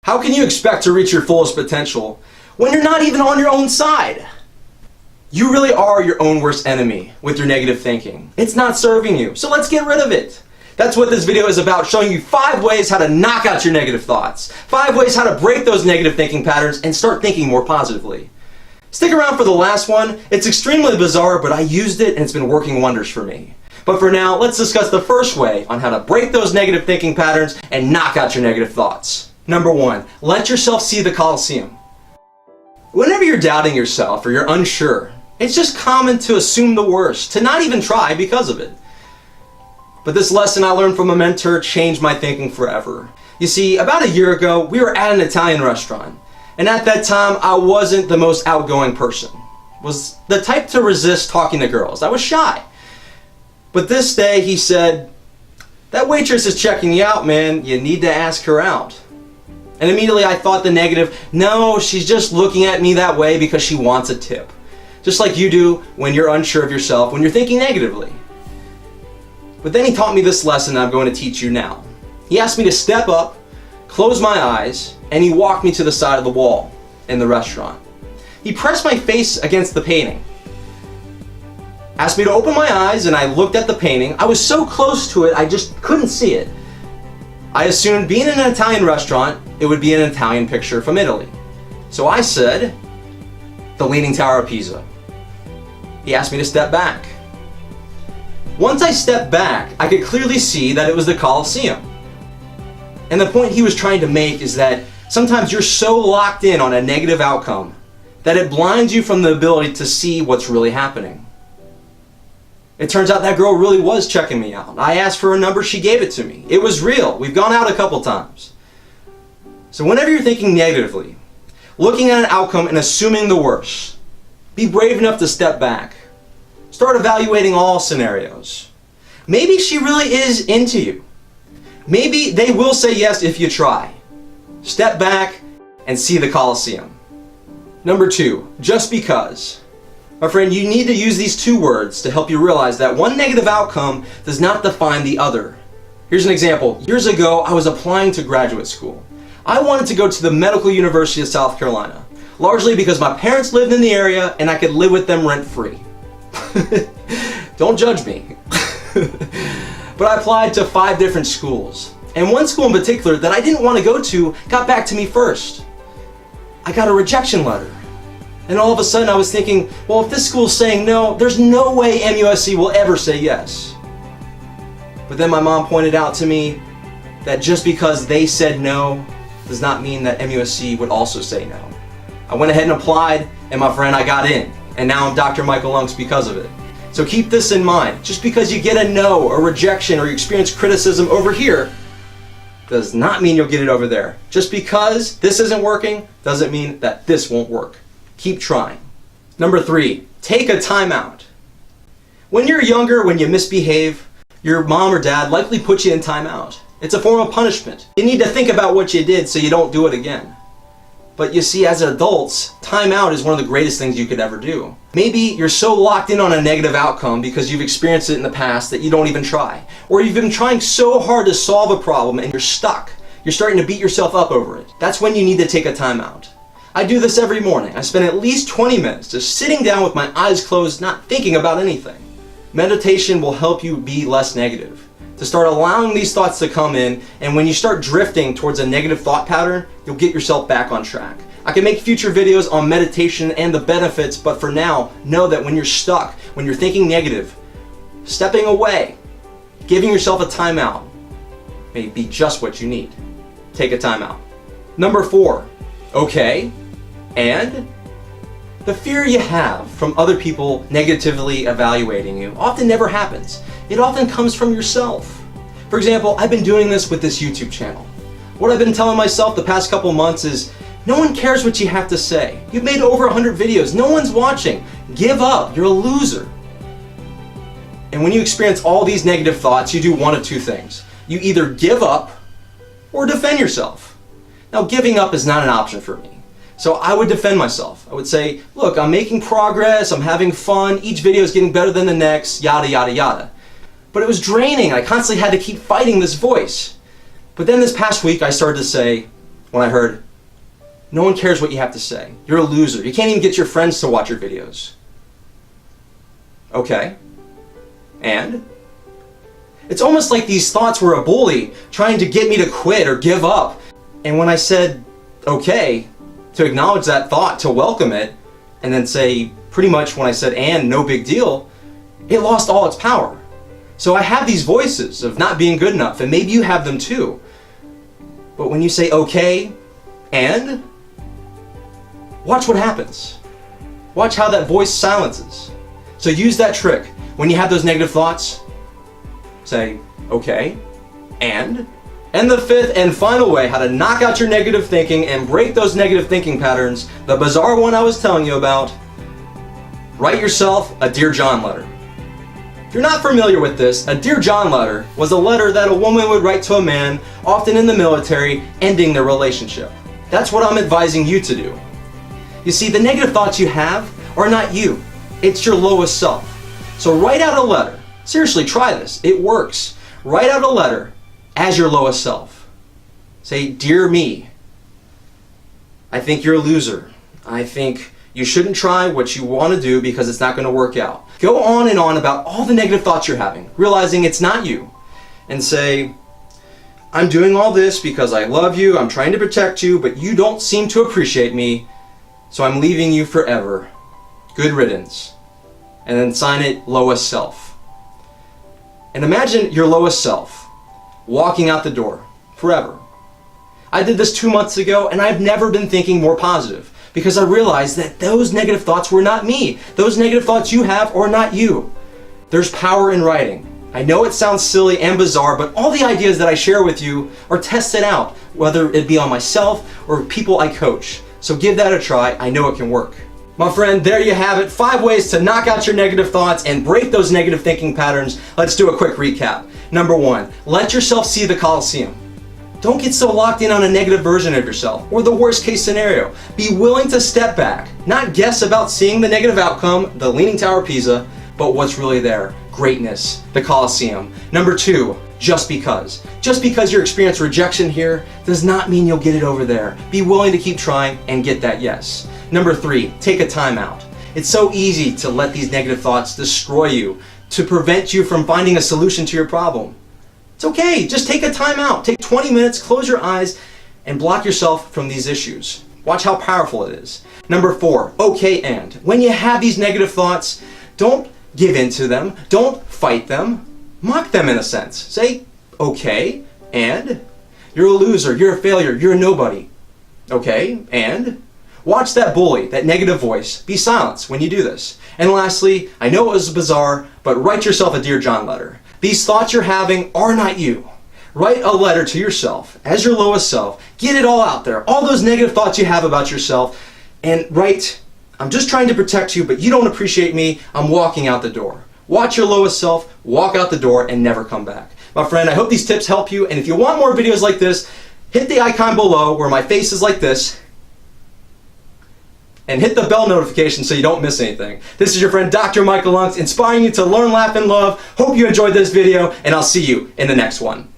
How can you expect to reach your fullest potential when you're not even on your own side? You really are your own worst enemy with your negative thinking. It's not serving you, so let's get rid of it. That's what this video is about, showing you 5 ways how to knock out your negative thoughts. 5 ways how to break those negative thinking patterns and start thinking more positively. Stick around for the last one. It's extremely bizarre, but I used it and it's been working wonders for me. But for now, let's discuss the first way on how to break those negative thinking patterns and knock out your negative thoughts. Number 1, let yourself see the Coliseum. Whenever you're doubting yourself or you're unsure, it's just common to assume the worst, to not even try because of it. But this lesson I learned from a mentor changed my thinking forever. You see, about a year ago, we were at an Italian restaurant. And at that time, I wasn't the most outgoing person. Was the type to resist talking to girls. I was shy. But this day, he said, "That waitress is checking you out, man. You need to ask her out." And immediately I thought the negative, no, she's just looking at me that way because she wants a tip. Just like you do when you're unsure of yourself, when you're thinking negatively. But then he taught me this lesson I'm going to teach you now. He asked me to step up, close my eyes, and he walked me to the side of the wall in the restaurant. He pressed my face against the painting, asked me to open my eyes, and I looked at the painting. I was so close to it, I just couldn't see it. I assumed being in an Italian restaurant, it would be an Italian picture from Italy. So I said, "The Leaning Tower of Pisa." He asked me to step back. Once I stepped back, I could clearly see that it was the Coliseum. And the point he was trying to make is that sometimes you're so locked in on a negative outcome that it blinds you from the ability to see what's really happening. It turns out that girl really was checking me out. I asked for a number, she gave it to me. It was real. We've gone out a couple times. So whenever you're thinking negatively, looking at an outcome and assuming the worst, be brave enough to step back. Start evaluating all scenarios. Maybe she really is into you. Maybe they will say yes if you try. Step back and see the Coliseum. Number 2, just because. My friend, you need to use these 2 words to help you realize that one negative outcome does not define the other. Here's an example. Years ago, I was applying to graduate school. I wanted to go to the Medical University of South Carolina, largely because my parents lived in the area and I could live with them rent-free. Don't judge me. But I applied to 5 different schools. And one school in particular that I didn't want to go to got back to me first. I got a rejection letter. And all of a sudden I was thinking, well, if this school's saying no, there's no way MUSC will ever say yes. But then my mom pointed out to me that just because they said no does not mean that MUSC would also say no. I went ahead and applied, and my friend, I got in. And now I'm Dr. Michael Unks because of it. So keep this in mind. Just because you get a no or rejection or you experience criticism over here does not mean you'll get it over there. Just because this isn't working doesn't mean that this won't work. Keep trying. Number 3, take a timeout. When you're younger, when you misbehave, your mom or dad likely put you in timeout. It's a form of punishment. You need to think about what you did so you don't do it again. But you see, as adults, timeout is one of the greatest things you could ever do. Maybe you're so locked in on a negative outcome because you've experienced it in the past that you don't even try. Or you've been trying so hard to solve a problem and you're stuck. You're starting to beat yourself up over it. That's when you need to take a timeout. I do this every morning. I spend at least 20 minutes just sitting down with my eyes closed, not thinking about anything. Meditation will help you be less negative, to start allowing these thoughts to come in, and when you start drifting towards a negative thought pattern, you'll get yourself back on track. I can make future videos on meditation and the benefits, but for now, know that when you're stuck, when you're thinking negative, stepping away, giving yourself a timeout may be just what you need. Take a timeout. Number 4, okay, and the fear you have from other people negatively evaluating you often never happens. It often comes from yourself. For example, I've been doing this with this YouTube channel. What I've been telling myself the past couple months is, no one cares what you have to say. You've made over 100 videos. No one's watching. Give up. You're a loser. And when you experience all these negative thoughts, you do one of 2 things. You either give up or defend yourself. Now, giving up is not an option for me. So I would defend myself. I would say, look, I'm making progress, I'm having fun, each video is getting better than the next, yada, yada, yada. But it was draining. I constantly had to keep fighting this voice. But then this past week, I started to say, when I heard, "No one cares what you have to say. You're a loser. You can't even get your friends to watch your videos." Okay. And? It's almost like these thoughts were a bully trying to get me to quit or give up. And when I said, okay, to acknowledge that thought, to welcome it, and then say, pretty much when I said, and no big deal, it lost all its power. So I have these voices of not being good enough, and maybe you have them too. But when you say, okay, and, watch what happens. Watch how that voice silences. So use that trick. When you have those negative thoughts, say, okay, and the fifth and final way how to knock out your negative thinking and break those negative thinking patterns, the bizarre one I was telling you about, write yourself a Dear John letter. If you're not familiar with this, a Dear John letter was a letter that a woman would write to a man, often in the military, ending their relationship. That's what I'm advising you to do. You see, the negative thoughts you have are not you. It's your lowest self. So write out a letter. Seriously, try this. It works. Write out a letter as your lowest self. Say, "Dear me, I think you're a loser. I think you shouldn't try what you want to do because it's not going to work out." Go on and on about all the negative thoughts you're having, realizing it's not you. And say, "I'm doing all this because I love you, I'm trying to protect you, but you don't seem to appreciate me, so I'm leaving you forever. Good riddance." And then sign it, lowest self. And imagine your lowest self walking out the door forever. I did this 2 months ago, and I've never been thinking more positive because I realized that those negative thoughts were not me. Those negative thoughts you have are not you. There's power in writing. I know it sounds silly and bizarre, but all the ideas that I share with you are tested out, whether it be on myself or people I coach. So give that a try. I know it can work. My friend, there you have it. 5 ways to knock out your negative thoughts and break those negative thinking patterns. Let's do a quick recap. Number 1, let yourself see the Coliseum. Don't get so locked in on a negative version of yourself or the worst case scenario. Be willing to step back, not guess about seeing the negative outcome, the Leaning Tower of Pisa, but what's really there, greatness, the Coliseum. Number 2, just because. Just because you experience rejection here does not mean you'll get it over there. Be willing to keep trying and get that yes. Number 3, take a timeout. It's so easy to let these negative thoughts destroy you, to prevent you from finding a solution to your problem. It's okay, just take a timeout. Take 20 minutes, close your eyes, and block yourself from these issues. Watch how powerful it is. Number 4, okay, and. When you have these negative thoughts, don't give in to them, don't fight them, mock them in a sense. Say, okay, and. You're a loser, you're a failure, you're a nobody. Okay, and. Watch that bully, that negative voice, be silenced when you do this. And lastly, I know it was bizarre, but write yourself a Dear John letter. These thoughts you're having are not you. Write a letter to yourself as your lowest self. Get it all out there, all those negative thoughts you have about yourself, and write, "I'm just trying to protect you, but you don't appreciate me. I'm walking out the door." Watch your lowest self walk out the door and never come back. My friend, I hope these tips help you, and if you want more videos like this, hit the icon below where my face is like this, and hit the bell notification so you don't miss anything. This is your friend Dr. Michael Unks, inspiring you to learn, laugh, and love. Hope you enjoyed this video, and I'll see you in the next one.